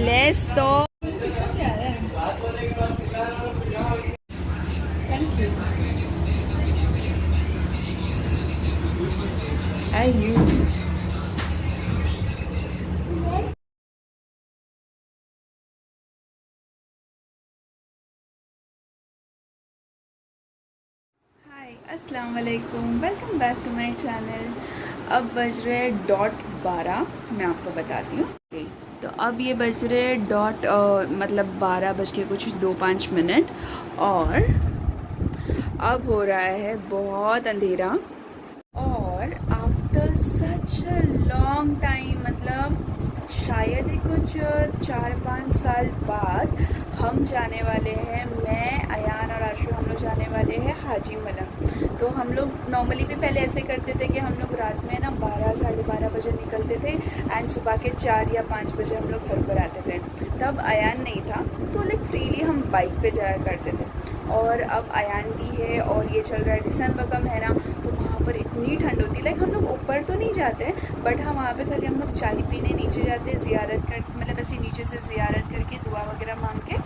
Let's तो hi अस्सलाम वालेकुम, welcome back to my channel. अब बज रहे डॉट 12, मैं आपको बताती हूँ। तो अब ये बज रहे डॉट मतलब 12 बज के कुछ 2-5 मिनट, और अब हो रहा है बहुत अंधेरा। और after such a long time, मतलब शायद ही कुछ 4-5 साल बाद हम जाने वाले हैं, मैं, अयान और आशु, हम लोग जाने वाले हैं हाजी मलंग। तो हम लोग नॉर्मली भी पहले ऐसे करते थे कि हम लोग रात में ना 12-12:30 बजे निकलते थे एंड सुबह के 4 या 5 बजे हम लोग घर पर आते थे। तब अयान नहीं था, तो लाइक फ्रीली हम बाइक पे जाया करते थे। और अब अयान भी है और ये चल रहा है दिसंबर का महीना, तो वहाँ पर इतनी ठंड होती है। लाइक हम लोग ऊपर तो नहीं जाते, बट हाँ वहाँ पे खाली हम लोग चाय पीने नीचे जाते हैं, ज़ियारत कर, मतलब ऐसे नीचे से ज़ियारत करके दुआ वगैरह मांग के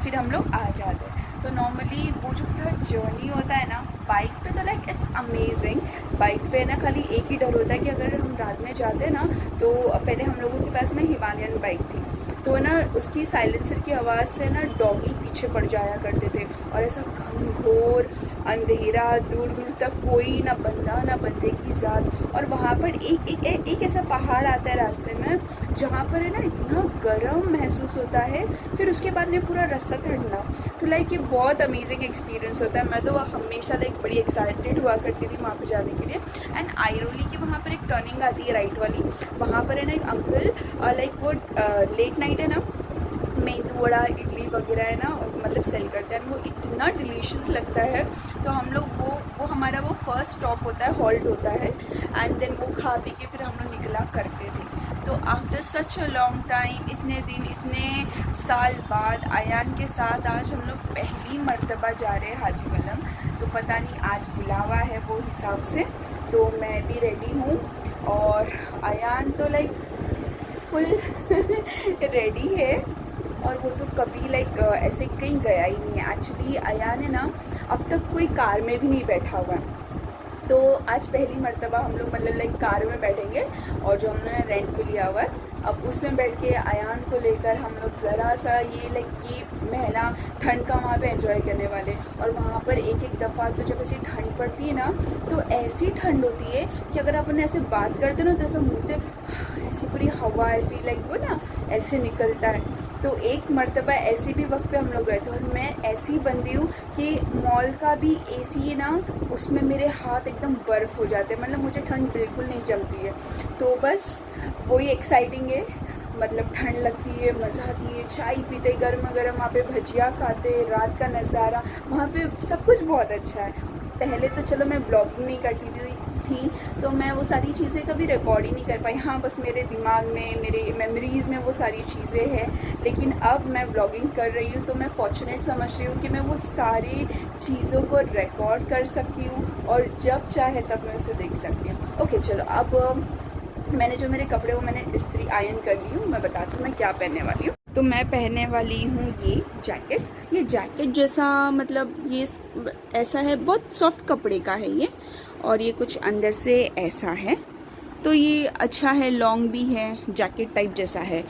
फिर हम लोग आ जाते हैं। तो नॉर्मली वो जो पूरा जर्नी होता है ना बाइक पे, तो लाइक इट्स अमेजिंग। बाइक पे ना खाली एक ही डर होता है कि अगर हम रात में जाते हैं ना, तो पहले हम लोगों के पास में हिमालयन बाइक थी, तो ना उसकी साइलेंसर की आवाज़ से ना डॉगी पीछे पड़ जाया करते थे, और ऐसा घनघोर अंधेरा, दूर दूर तक कोई ना बंदा ना बंदे की ज़ात। और वहाँ पर एक ऐसा पहाड़ आता है रास्ते में, जहाँ पर है ना इतना गर्म महसूस होता है, फिर उसके बाद में पूरा रास्ता ठंडा। तो लाइक ये बहुत अमेजिंग एक्सपीरियंस होता है। मैं तो हमेशा लाइक बड़ी एक्साइटेड हुआ करती थी वहाँ पर जाने के लिए। एंड आयरोली की वहाँ पर एक टर्निंग आती है राइट वाली, वहाँ पर है ना एक अंकल, लाइक वो लेट नाइट है ना मेदू वड़ा इडली वगैरह है ना, मतलब सेल करते हैं, वो इतना डिलीशियस लगता है। तो हम लोग वो हमारा वो फर्स्ट स्टॉप होता है, हॉल्ट होता है, एंड देन वो खा पी के फिर हम लोग निकला करते थे। तो after such a long time, इतने दिन, इतने साल बाद अयान के साथ आज हम लोग पहली मर्तबा जा रहे हैं हाजी मलंग। तो पता नहीं आज बुलावा है वो हिसाब से, तो मैं भी रेडी हूँ। और अयान तो लाइक फुल रेडी है, और वो तो कभी लाइक ऐसे कहीं गया ही नहीं है। एक्चुअली अयान है ना अब तक कोई कार में भी नहीं बैठा हुआ है, तो आज पहली मर्तबा हम लोग मतलब लाइक कार में बैठेंगे, और जो हमने रेंट पे लिया हुआ है अब उसमें बैठ के अयान को लेकर हम लोग ज़रा सा ये लाइक ये महीना ठंड का वहाँ पे एंजॉय करने वाले। और वहाँ पर एक एक दफ़ा तो जब ऐसी ठंड पड़ती है ना, तो ऐसी ठंड होती है कि अगर अपन ऐसे बात करते ना, तो ऐसा मुँह से ऐसी पूरी हवा ऐसी लाइक वो ना ऐसे निकलता है। तो एक मर्तबा ऐसे भी वक्त पे हम लोग गए थे, और मैं ऐसी बंदी हूँ कि मॉल का भी एसी है ना, उसमें मेरे हाथ एकदम बर्फ़ हो जाते हैं, मतलब मुझे ठंड बिल्कुल नहीं जमती है। तो बस वही एक्साइटिंग है, मतलब ठंड लगती है, मज़ा आती है, चाय पीते गर्मा गर्म, वहाँ पे भजिया खाते, रात का नज़ारा, वहाँ पे सब कुछ बहुत अच्छा है। पहले तो चलो मैं ब्लॉगिंग नहीं करती थी, तो मैं वो सारी चीज़ें कभी रिकॉर्ड ही नहीं कर पाई। हाँ बस मेरे दिमाग में, मेरे मेमोरीज़ में वो सारी चीज़ें हैं, लेकिन अब मैं ब्लॉगिंग कर रही हूँ, तो मैं फॉर्चुनेट समझ रही हूँ कि मैं वो सारी चीज़ों को रिकॉर्ड कर सकती हूँ, और जब चाहे तब मैं उसे देख सकती हूँ। ओके चलो, अब मैंने जो मेरे कपड़े वो मैंने इस्त्री आयरन कर ली हूँ। मैं बताती हूँ मैं क्या पहनने वाली हूँ। तो मैं पहनने वाली हूँ ये जैकेट। ये जैकेट जैसा मतलब ये ऐसा है, बहुत सॉफ्ट कपड़े का है ये, और ये कुछ अंदर से ऐसा है, तो ये अच्छा है, लॉन्ग भी है, जैकेट टाइप जैसा है।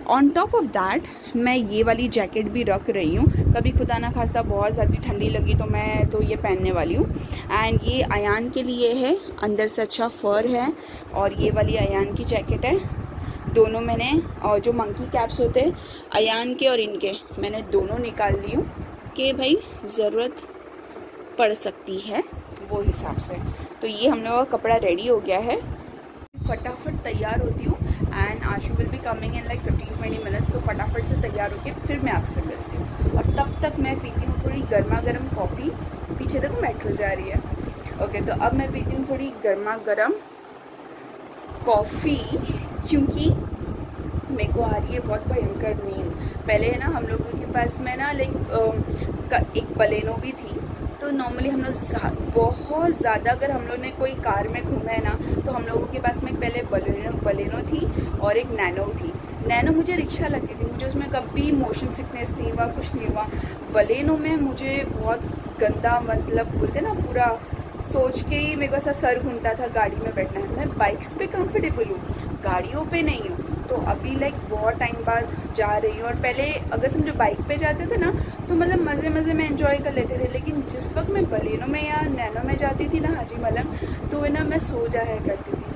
ऑन टॉप ऑफ दैट मैं ये वाली जैकेट भी रख रही हूँ, कभी खुदा ना खास्ता बहुत ज़्यादा ठंडी लगी तो मैं तो ये पहनने वाली हूँ। एंड ये अयान के लिए है, अंदर से अच्छा फर है, और ये वाली अयान की जैकेट है। दोनों मैंने, और जो मंकी कैप्स होते हैं अयान के और इनके, मैंने दोनों निकाल ली हूँ कि भाई ज़रूरत पड़ सकती है वो हिसाब से। तो ये हम लोगों का कपड़ा रेडी हो गया है, फटाफट तैयार होती हूँ, and Ashu will be coming in like 15-20 minutes. तो फटाफट से तैयार होके फिर मैं आपसे मिलती हूँ, और तब तक मैं पीती हूँ थोड़ी गर्मा गर्म कॉफ़ी। पीछे देखो मेट्रो जा रही है। ओके, तो अब मैं पीती हूँ थोड़ी गर्मा गर्म कॉफ़ी, क्योंकि मेरे को आ रही है बहुत भयंकर नींद। पहले है ना हम लोगों के पास में ना लाइक एक बलेनो भी थी, तो नॉर्मली हम लोग बहुत ज़्यादा अगर हम लोग ने कोई कार में घूमा है ना, तो हम लोगों के पास में पहले बलेनो थी और एक नैनो थी। नैनो मुझे रिक्शा लगती थी, मुझे उसमें कभी मोशन सिकनेस नहीं हुआ, कुछ नहीं हुआ। बलेनो में मुझे बहुत गंदा, मतलब बोलते ना, पूरा सोच के ही मेरे को ऐसा सर घूमता था गाड़ी में बैठना है। मैं बाइक्स पे कंफर्टेबल हूँ, गाड़ियों पे नहीं हूँ। तो अभी लाइक बहुत टाइम बाद जा रही हूँ। और पहले अगर समझो बाइक पे जाते थे ना तो मतलब मज़े मज़े में एंजॉय कर लेते थे, लेकिन जिस वक्त मैं बलेनो में या नैनो में जाती थी ना हाजी मलंग, तो है ना मैं सो जाया करती थी।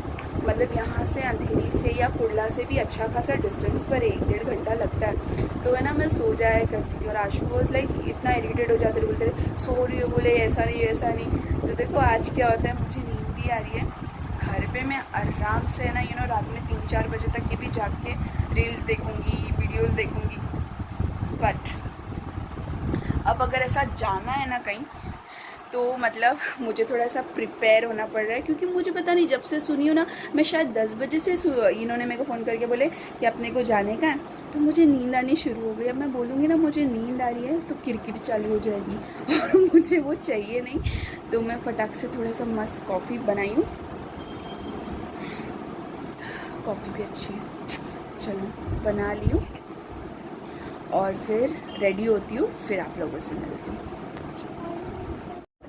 मतलब यहाँ से अंधेरी से या कुर्ला से भी अच्छा खासा डिस्टेंस पर 1-1.5 घंटा लगता है। तो है ना मैं सो जाया करती थी। और आशु वॉज लाइक इतना इरीटेट हो जाते थे, बोलते थे सो रही हो, बोले ऐसा नहीं ऐसा नहीं। तो देखो आज क्या होता है, मुझे नींद भी आ रही है। घर पे मैं आराम से है ना रात में 3-4 बजे तक के भी जाग के रील्स देखूँगी, वीडियोज़ देखूँगी। बट अब अगर ऐसा जाना है ना कहीं, तो मतलब मुझे थोड़ा सा प्रिपेयर होना पड़ रहा है, क्योंकि मुझे पता नहीं, जब से सुनी हूँ ना, मैं शायद 10 बजे से इन्होंने मेरे को फ़ोन करके बोले कि अपने को जाने का है, तो मुझे नींद आनी शुरू हो गई। अब मैं बोलूँगी ना मुझे नींद आ रही है तो किरकिर चालू हो जाएगी और मुझे वो चाहिए नहीं। तो मैं फटाक से थोड़ा सा मस्त कॉफ़ी बनाई हूँ, कॉफ़ी भी अच्छी है, चलो बना ली हूँ और फिर रेडी होती हूँ, फिर आप लोगों से मिलती हूँ।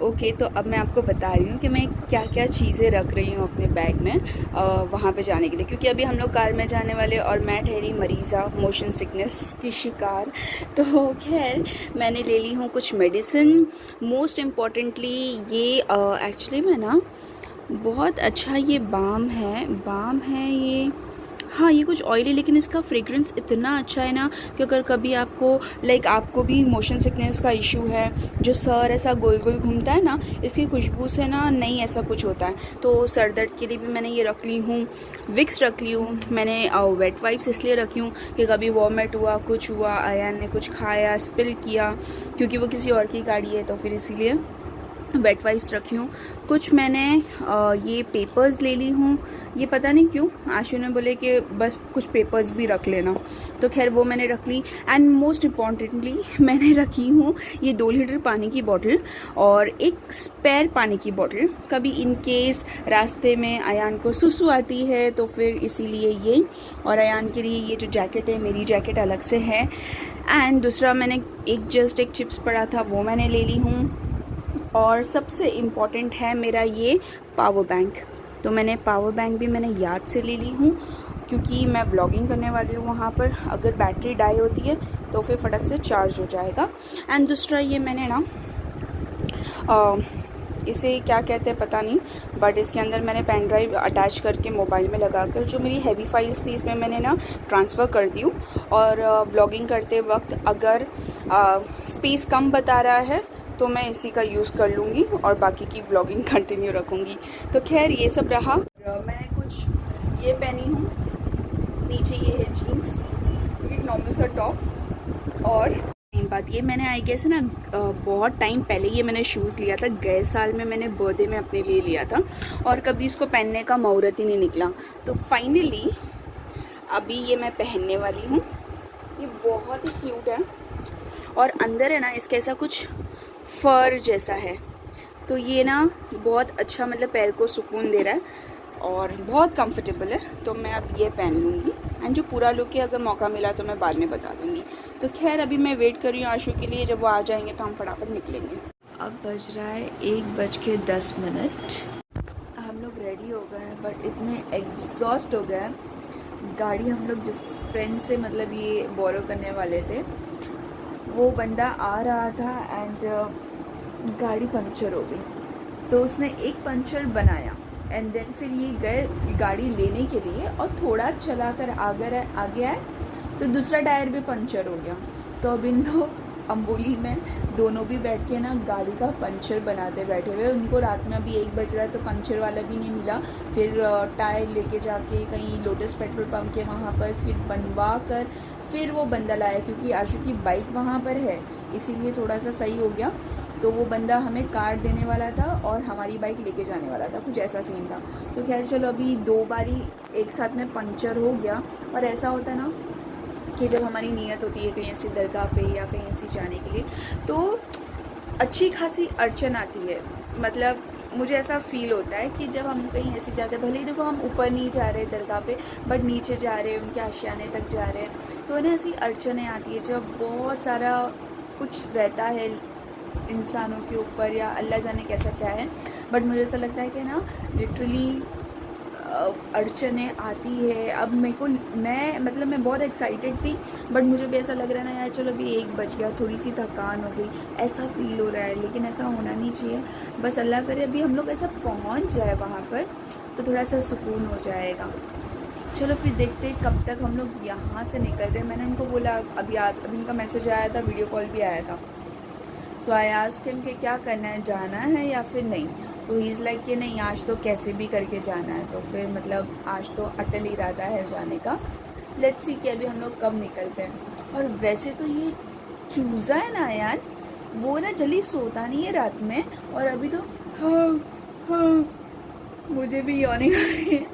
ओके, तो अब मैं आपको बता रही हूँ कि मैं क्या क्या चीज़ें रख रही हूँ अपने बैग में वहाँ पे जाने के लिए, क्योंकि अभी हम लोग कार में जाने वाले और मैं ठहरी मरीज़ा, मोशन सिकनेस की शिकार। तो खैर मैंने ले ली हूँ कुछ मेडिसिन। मोस्ट इम्पॉर्टेंटली ये एक्चुअली में ना बहुत अच्छा ये बाम है ये। हाँ, ये कुछ ऑयली, लेकिन इसका फ्रेग्रेंस इतना अच्छा है ना कि अगर कभी आपको लाइक आपको भी मोशन सिकनेस का इशू है, जो सर ऐसा गोल गोल घूमता है ना, इसकी खुशबू से ना नहीं ऐसा कुछ होता है। तो सर दर्द के लिए भी मैंने ये रख ली हूँ। विक्स रख ली हूँ मैंने। वेट वाइप्स इसलिए रखी हूँ कि कभी वॉमिट हुआ, कुछ हुआ, अयान ने कुछ खाया, स्पिल किया, क्योंकि वो किसी और की गाड़ी है, तो फिर इसीलिए वेट वाइप्स रखी हूँ। कुछ मैंने ये पेपर्स ले ली हूँ, ये पता नहीं क्यों आशु ने बोले कि बस कुछ पेपर्स भी रख लेना, तो खैर वो मैंने रख ली। एंड मोस्ट इम्पॉर्टेंटली मैंने रखी हूँ ये 2 लीटर पानी की बॉटल और एक स्पेयर पानी की बॉटल, कभी इन केस रास्ते में अयान को सुसु आती है तो फिर इसीलिए ये। और अयान के लिए ये जो जैकेट है, मेरी जैकेट अलग से है। एंड दूसरा मैंने एक चिप्स पड़ा था वो मैंने ले ली हूँ। और सबसे इम्पॉर्टेंट है मेरा ये पावर बैंक। तो मैंने पावर बैंक भी मैंने याद से ले ली हूँ, क्योंकि मैं व्लॉगिंग करने वाली हूँ वहाँ पर। अगर बैटरी डाई होती है तो फिर फटक से चार्ज हो जाएगा। एंड दूसरा ये मैंने ना इसे क्या कहते हैं पता नहीं, बट इसके अंदर मैंने पेन ड्राइव अटैच करके मोबाइल में लगाकर जो मेरी हैवी फाइल्स थी इसमें मैंने ना ट्रांसफ़र कर दी हूँ। और व्लॉगिंग करते वक्त अगर स्पेस कम बता रहा है तो मैं इसी का यूज़ कर लूँगी और बाकी की ब्लॉगिंग कंटिन्यू रखूँगी। तो खैर ये सब रहा। मैंने कुछ ये पहनी हूँ, नीचे ये है जीन्स, एक नॉर्मल सा टॉप। और मेन बात ये, मैंने आई गेस ना बहुत टाइम पहले ये मैंने शूज़ लिया था, गए साल में मैंने बर्थडे में अपने लिए लिया था और कभी इसको पहनने का मुहूर्त ही नहीं निकला। तो फाइनली अभी ये मैं पहनने वाली हूँ। ये बहुत ही क्यूट है और अंदर है ना इसका ऐसा कुछ फर जैसा है, तो ये ना बहुत अच्छा मतलब पैर को सुकून दे रहा है और बहुत कंफर्टेबल है। तो मैं अब ये पहन लूँगी एंड जो पूरा लुक है अगर मौका मिला तो मैं बाद में बता दूँगी। तो खैर अभी मैं वेट कर रही हूँ आशु के लिए, जब वो आ जाएंगे तो हम फटाफट निकलेंगे। अब बज रहा है 1:10। हम लोग रेडी हो गए हैं बट इतने एग्जॉस्ट हो गए। गाड़ी हम लोग जिस फ्रेंड से मतलब ये बोरो करने वाले थे, वो बंदा आ रहा था एंड गाड़ी पंक्चर हो गई, तो उसने एक पंक्चर बनाया एंड देन फिर ये गए गाड़ी लेने के लिए और थोड़ा चला कर आगे आए तो दूसरा टायर भी पंक्चर हो गया। तो अब इन लोग अम्बोली में दोनों भी बैठ के ना गाड़ी का पंक्चर बनाते बैठे हुए। उनको रात में अभी 1 बज रहा है तो पंक्चर वाला भी नहीं मिला। फिर टायर लेके जाके कहीं लोटस पेट्रोल पंप के वहाँ पर फिर बनवा कर फिर वो बंदा लाया, क्योंकि आशु की बाइक वहाँ पर है इसीलिए थोड़ा सा सही हो गया। तो वो बंदा हमें कार देने वाला था और हमारी बाइक लेके जाने वाला था, कुछ ऐसा सीन था। तो खैर चलो अभी 2 बारी एक साथ में पंक्चर हो गया। और ऐसा होता है ना कि जब हमारी नीयत होती है कहीं ऐसी दरगाह पे या कहीं ऐसी जाने के लिए, तो अच्छी खासी अड़चन आती है। मतलब मुझे ऐसा फील होता है कि जब हम कहीं ऐसी जाते हैं, भले ही देखो हम ऊपर नहीं जा रहे दरगाह पे, बट नीचे जा रहे हैं, उनके आशियाने तक जा रहे हैं, तो ना ऐसी अड़चनें आती है जब बहुत सारा कुछ रहता है इंसानों के ऊपर, या अल्लाह जाने कैसा क्या है। बट मुझे ऐसा लगता है कि ना लिटरली अड़चनें आती है। अब मेरे को मैं बहुत एक्साइटेड थी, बट मुझे भी ऐसा लग रहा है ना यार, चलो अभी 1 बज गया, थोड़ी सी थकान हो गई, ऐसा फील हो रहा है। लेकिन ऐसा होना नहीं चाहिए। बस अल्लाह करे अभी हम लोग ऐसा पहुंच जाए वहाँ पर तो थोड़ा सा सुकून हो जाएगा। चलो फिर देखते कब तक हम लोग यहाँ से निकल रहे हैं। मैंने उनको बोला, अभी उनका मैसेज आया था, वीडियो कॉल भी आया था। सो आई आस्क्ड हिम कि क्या करना है, जाना है या फिर नहीं। तो ही इज़ लाइक कि नहीं, आज तो कैसे भी करके जाना है। तो फिर मतलब आज तो अटल इरादा है जाने का। लेट्स सी कि अभी हम लोग कब निकलते हैं। और वैसे तो ये चूज़ा है ना यार, वो ना जल्दी सोता नहीं है रात में, और अभी तो हाँ मुझे भी यॉनिंग आ रही है।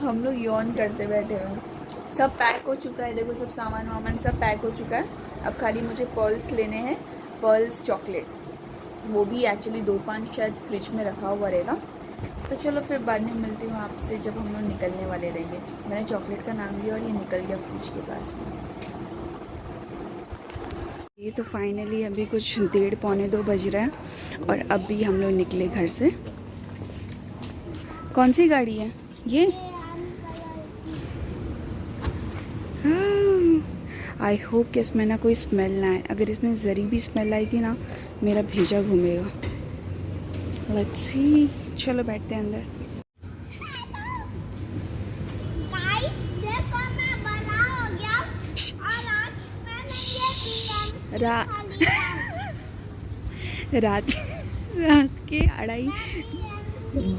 हम लोग यॉन करते बैठे हुए। सब पैक हो चुका है, देखो सब सामान वामान सब पैक हो चुका है। अब खाली मुझे पर्ल्स लेने हैं, पर्ल्स चॉकलेट, वो भी एक्चुअली 2-5 शायद फ्रिज में रखा हुआ रहेगा। तो चलो फिर बाद में मिलती हूँ आपसे जब हम लोग निकलने वाले रहेंगे। मैंने चॉकलेट का नाम लिया और ये निकल गया फ्रिज के पास में। ये तो फाइनली अभी कुछ 1:30-2 बज रहा है और अभी हम लोग निकले घर से। कौन सी गाड़ी है ये? आई होप कि इसमें ना कोई स्मेल ना आए। अगर इसमें ज़री भी स्मेल आएगी ना, मेरा भेजा घूमेगा। लेट्स सी, चलो बैठते हैं अंदर। रात के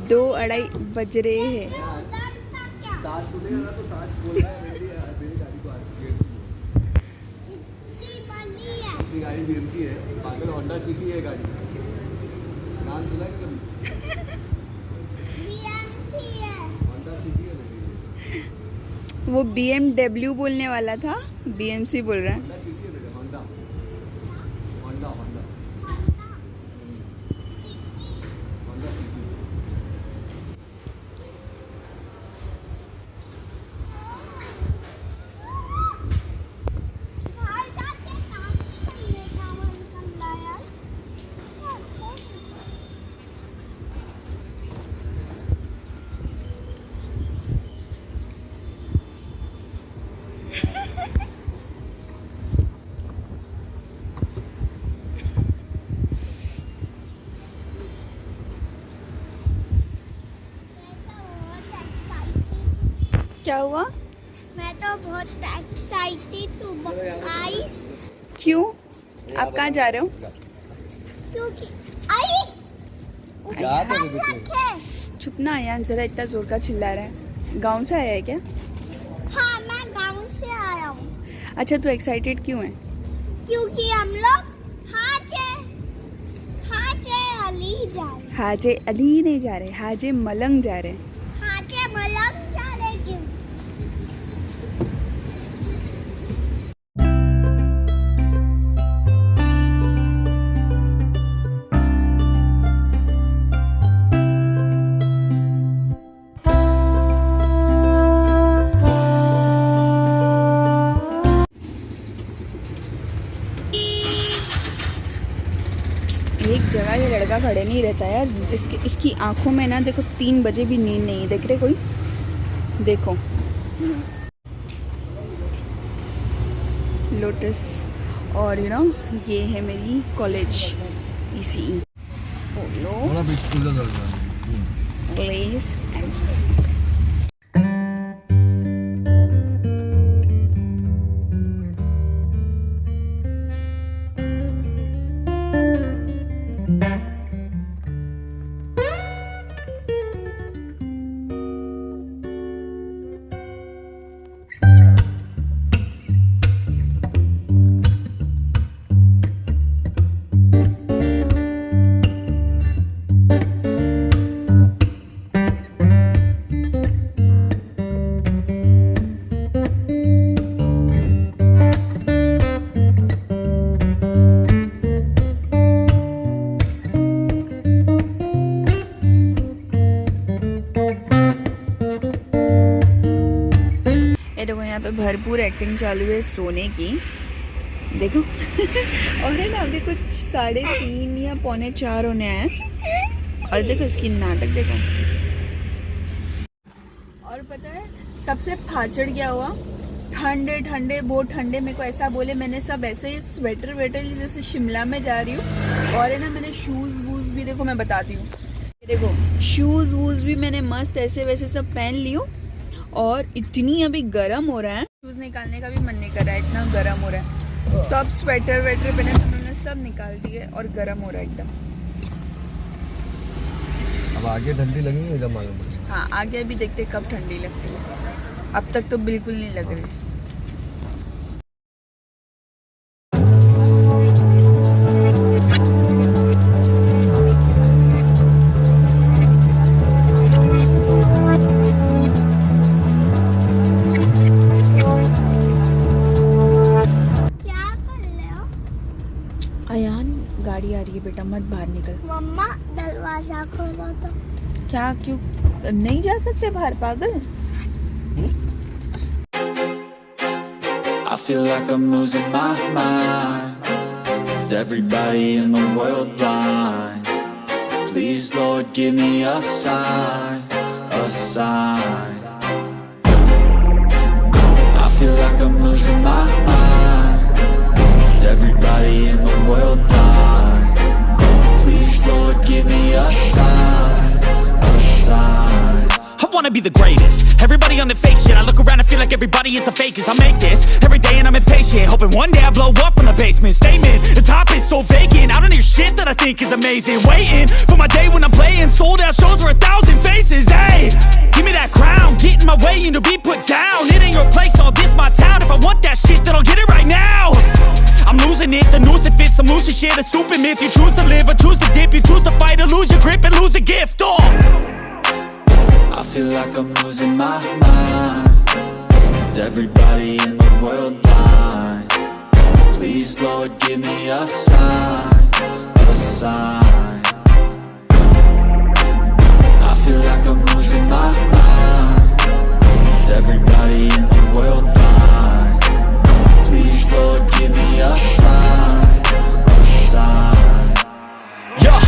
2-2:30 बज रहे हैं। गाड़ी बीएमसी है, पागल होंडा सिटी है गाड़ी, नाम सुना है कभी? बीएमसी है, होंडा सिटी है। वो BMW बोलने वाला था, BMC बोल रहा है। होंडा सिटी है बेटा, Honda Honda Honda Honda city. क्या हुआ? मैं तो बहुत एक्साइटेड हूँ गाइस। क्यों? आप कहाँ जा रहे हो? क्योंकि चुप ना यार, जरा इतना जोर का चिल्ला रहा है। गांव से आया है क्या? हाँ, मैं गांव से आया हूँ। अच्छा, तू एक्साइटेड क्यों है? क्योंकि हम लोग अली जा रहे हैं। हाजे अली नहीं जा रहे, हाजे मलंग जा रहे हैं। हाजे मलंग जा रहे क्यों? एक जगह ये लड़का खड़े नहीं रहता यार। इसकी आंखों में ना देखो 3 बजे भी नींद नहीं है। देख रहे कोई? देखो लोटस। और ये है मेरी college ECE। Place and study. देखो यहाँ पे भरपूर एक्टिंग चालू है सोने की, देखो। और है ना अभी कुछ 3:30 या 3:45 होने हैं और देखो इसकी नाटक देखो। और पता है सबसे फाचड़ क्या हुआ, ठंडे ठंडे बहुत ठंडे, मेरे को ऐसा बोले, मैंने सब ऐसे ही स्वेटर वेटर जैसे शिमला में जा रही हूँ। और है ना मैंने शूज़ वूज़ भी देखो, मैं बताती हूँ, देखो शूज़ वूज़ भी मैंने मस्त ऐसे वैसे सब पहन ली हूँ। और इतनी अभी गर्म हो रहा है, शूज़ निकालने का भी मन नहीं कर रहा है, इतना गर्म हो रहा है। सब स्वेटर वेटर पहने तो उन्होंने सब निकाल दिए और गर्म हो रहा है एकदम। अब आगे ठंडी लगेगी जब मालूम है। हाँ आगे भी देखते कब ठंडी लगती है, अब तक तो बिल्कुल नहीं लग रही। अयान गाड़ी आ रही है बेटा, मत बाहर निकल। मम्मा दरवाजा खोलो तो। क्या क्यों नहीं जा सकते बाहर, पागल? I feel like I'm losing my mind. Is everybody in the world blind? Please Lord give me a sign, a sign. I feel like I'm losing my mind. Is everybody in the world blind? Please Lord give me a sign, a sign. I wanna be the greatest. Everybody on the fake shit. I look around and feel like everybody is the fakest. I make this every day and I'm impatient, hoping one day I blow up from the basement. Statement, the top is so vacant. I don't hear shit that I think is amazing. Waiting for my day when I'm playing sold out shows for 1,000 faces. Hey, give me that crown, get in my way and to be put down. It ain't your place, all this my town. If I want that shit, then I'll get it right now. I'm losing it, the noose it fits. I'm losing shit, a stupid myth. You choose to live or choose to dip. You choose to fight or lose your grip and lose a gift. I feel like I'm losing my mind. Is everybody in the world blind? Please Lord give me a sign, a sign. I feel like I'm losing my mind. Is everybody in the world blind? Please Lord give me a sign, a sign. Yeah,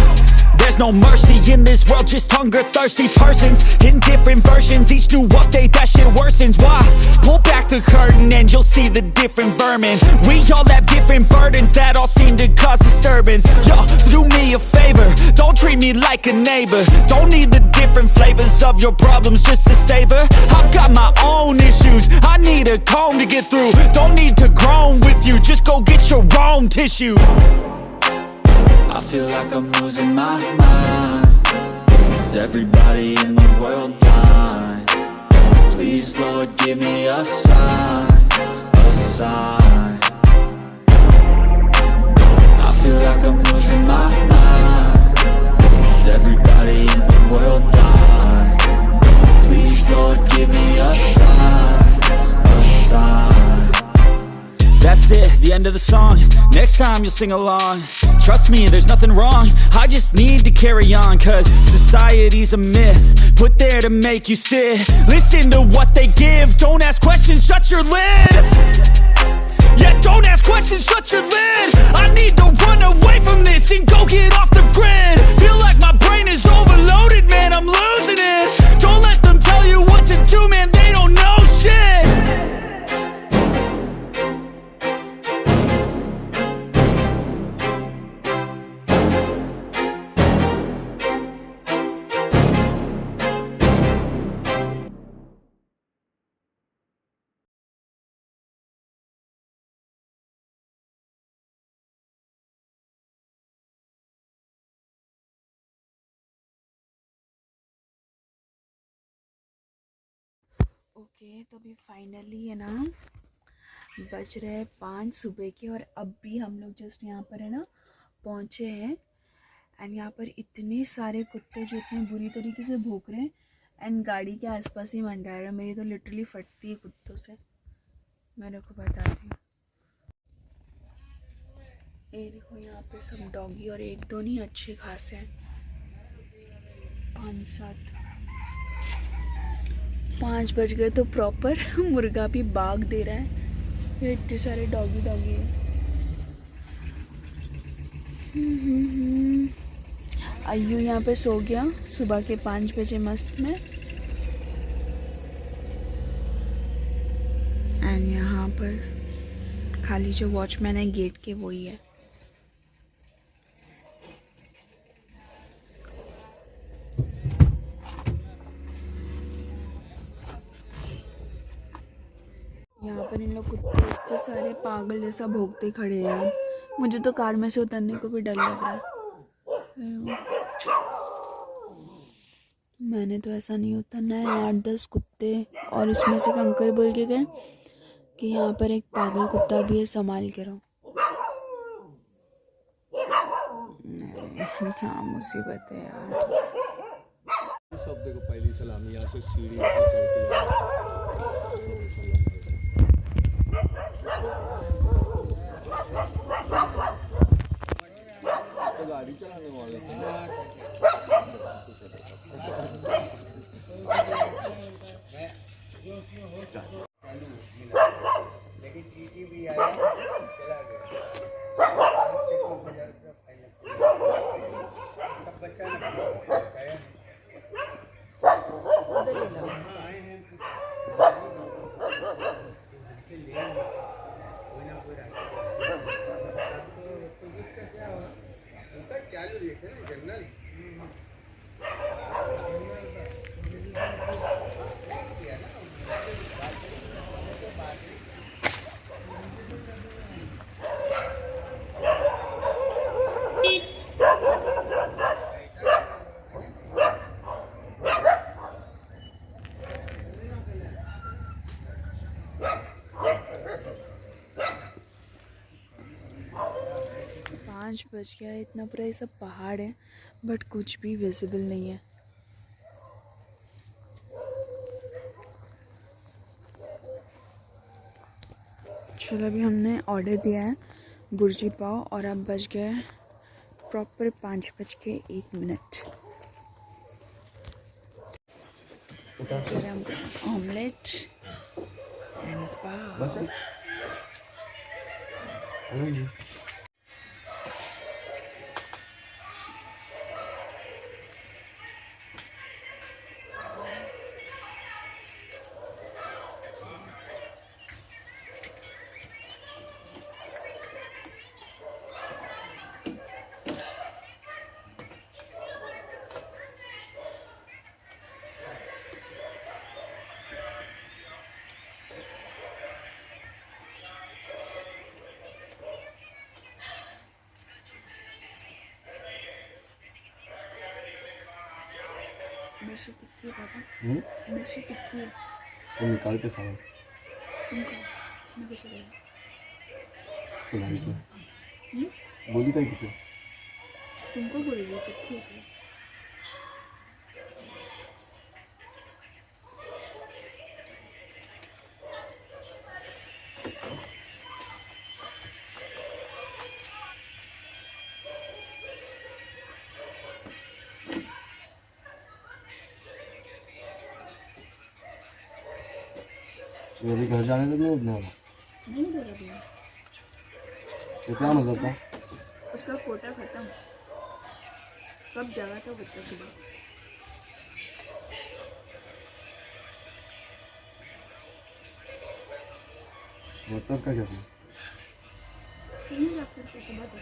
there's no mercy in this world, just hunger-thirsty persons in different versions. Each new update, that shit worsens. Why? Pull back the curtain and you'll see the different vermin. We all have different burdens that all seem to cause disturbance. Yo, so do me a favor, don't treat me like a neighbor. Don't need the different flavors of your problems just to savor. I've got my own issues, I need a comb to get through. Don't need to groan with you, just go get your own tissue. I feel like I'm losing my mind. Is everybody in the world blind? Please Lord give me a sign, a sign. I feel like I'm losing my mind. Is everybody in the world blind? Please Lord give me a sign, a sign. That's it, the end of the song. Next time you'll sing along. Trust me, there's nothing wrong, I just need to carry on. Cause society's a myth, put there to make you sit. Listen to what they give, don't ask questions, shut your lid. Yeah, don't ask questions, shut your lid. I need to run away from this and go get off the grid. Feel like my brain is overloaded, man, I'm losing it. Don't let them tell you what to do, man, they don't know shit. Okay तो अभी finally है ना बज रहे हैं 5 सुबह के, और अब भी हम लोग जस्ट यहाँ पर है ना पहुँचे हैं। एंड यहाँ पर इतने सारे कुत्ते जो इतने बुरी तरीके से भौंक रहे हैं एंड गाड़ी के आसपास ही मंडरा रहे हैं। मेरी तो लिटरली फटती है कुत्तों से, मेरे को बताती हूँ। ये देखो यहाँ पे सब डॉगी, और एक दो नहीं अच्छे खासे हैं, 5-7। 5 बज गए तो प्रॉपर मुर्गा भी भाग दे रहा है। ये इतने सारे डॉगी है। अय्यू यहाँ पे सो गया सुबह के 5 बजे मस्त में। एंड यहाँ पर खाली जो वॉचमैन है गेट के वही है। यहाँ पर इन लोग कुत्ते इतने सारे पागल जैसा भौंकते खड़े हैं। मुझे तो कार में से उतरने को भी डर लग रहा है। मैंने तो ऐसा नहीं उतरना है। 8-10 कुत्ते और उसमें से एक अंकल बोल के गए कि यहाँ पर एक पागल कुत्ता भी है, संभाल के रहो। क्या मुसीबत है यार। सब देखो पहली सलामी यहाँ से सीढ़ी ऊपर चढ़ती है। तो गाड़ी चलाने वाले लेकिन टीटी भी आया चला गया। सब बच्चा बचाया चालू देखे ना जंगल 5 बज गया है। इतना पूरा ये सब पहाड़ है बट कुछ भी विजिबल नहीं है। चलो अभी हमने ऑर्डर दिया है बुर्जी पाव और अब बज गए प्रॉपर 5:01। फिर हम ऑमलेट एंड पाव। मिर्ची तिक्की है पापा। मिर्ची तिक्की है। तो निकाल के सामान तुमको चलेगा सुनाई तो बोली का किसे तुमको बोल रही तिक्की इसलिए। तो अभी घर जाने तक नहीं उठने वाला। नहीं दे रहा भैया। तो क्या मतलब था? उसका कोटा खत्म। कब जागा था बच्चा सुबह। मतलब का क्या था? कोई नहीं जाग सकता सुबह तक।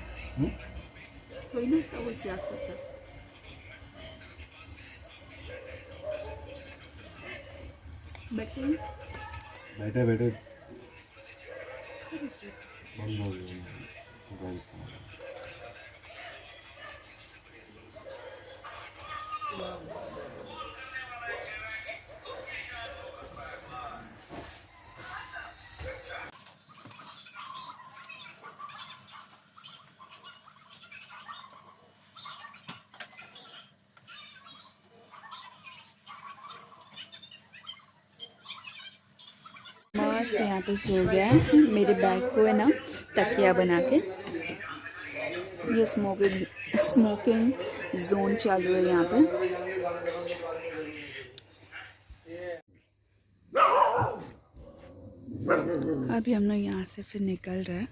कोई नहीं इतना कुछ जाग सकता। बैठे बैठे बंद हो गया। मस्त यहाँ पे सो गया है। मेरे बैग को है ना तकिया बना के। ये स्मोकिंग जोन चालू है यहाँ पे। अभी हम लोग यहाँ से फिर निकल रहे हैं।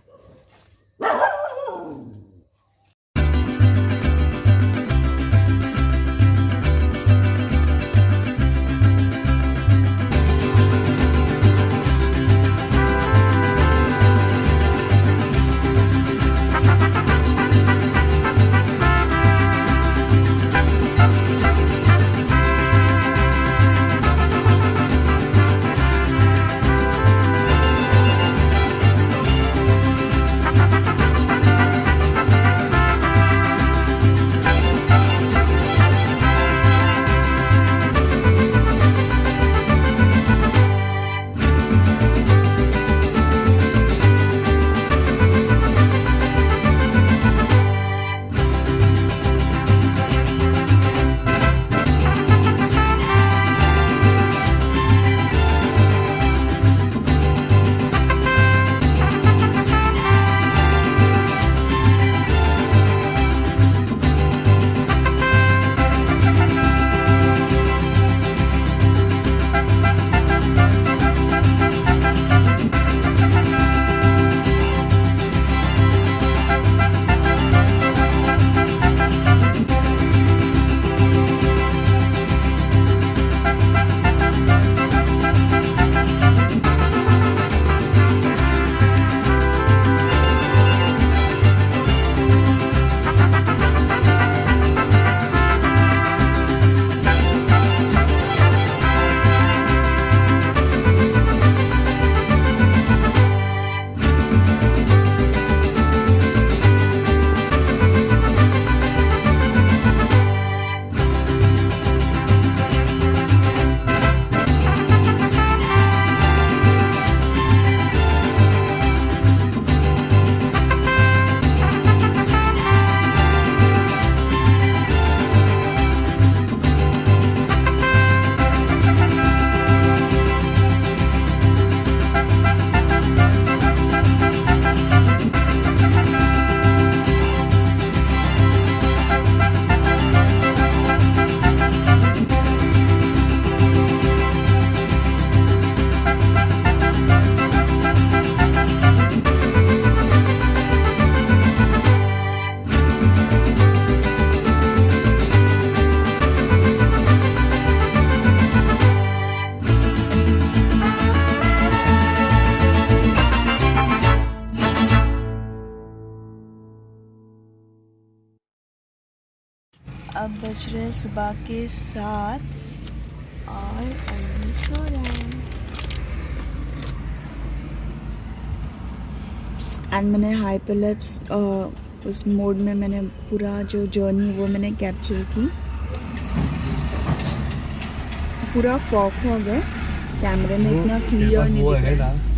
अब बज रहे सुबह के 7 और अभी सो रहे हैं। एंड मैंने हाइपरलैप्स उस मोड में मैंने पूरा जो जर्नी वो मैंने कैप्चर की। पूरा फॉग है, कैमरे में इतना क्लियर नहीं दिख रहा है।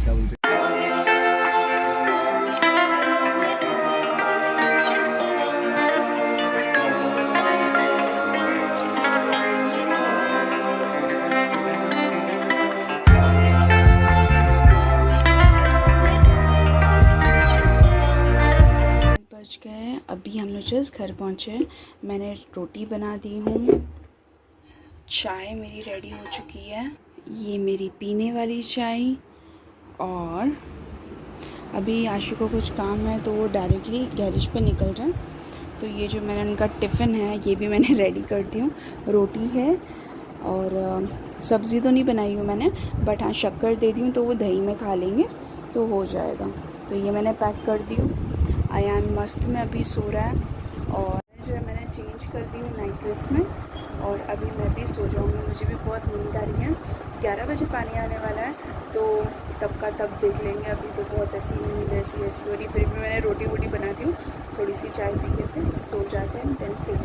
अभी हम लोग जस्ट घर पहुँचे। मैंने रोटी बना दी हूँ, चाय मेरी रेडी हो चुकी है, ये मेरी पीने वाली चाय। और अभी आशु को कुछ काम है तो वो डायरेक्टली गैरेज पे निकल रहे हैं। तो ये जो मैंने उनका टिफ़िन है ये भी मैंने रेडी कर दी हूँ। रोटी है और सब्ज़ी तो नहीं बनाई हूँ मैंने, बट हाँ शक्कर दे दी हूँ तो वो दही में खा लेंगे तो हो जाएगा। तो ये मैंने पैक कर दी हूँ। आयान मस्त में अभी सो रहा है और जो है मैंने चेंज कर दी हूँ नाइट ड्रेस में और अभी मैं भी सो जाऊँगी। मुझे भी बहुत नींद आ रही है। 11 बजे पानी आने वाला है तो तब का तब देख लेंगे। अभी तो बहुत ऐसी नींद ऐसी हो रही। फिर भी मैंने रोटी वोटी बनाती हूँ, थोड़ी सी चाय पी के फिर सो जाते हैं। देन फिर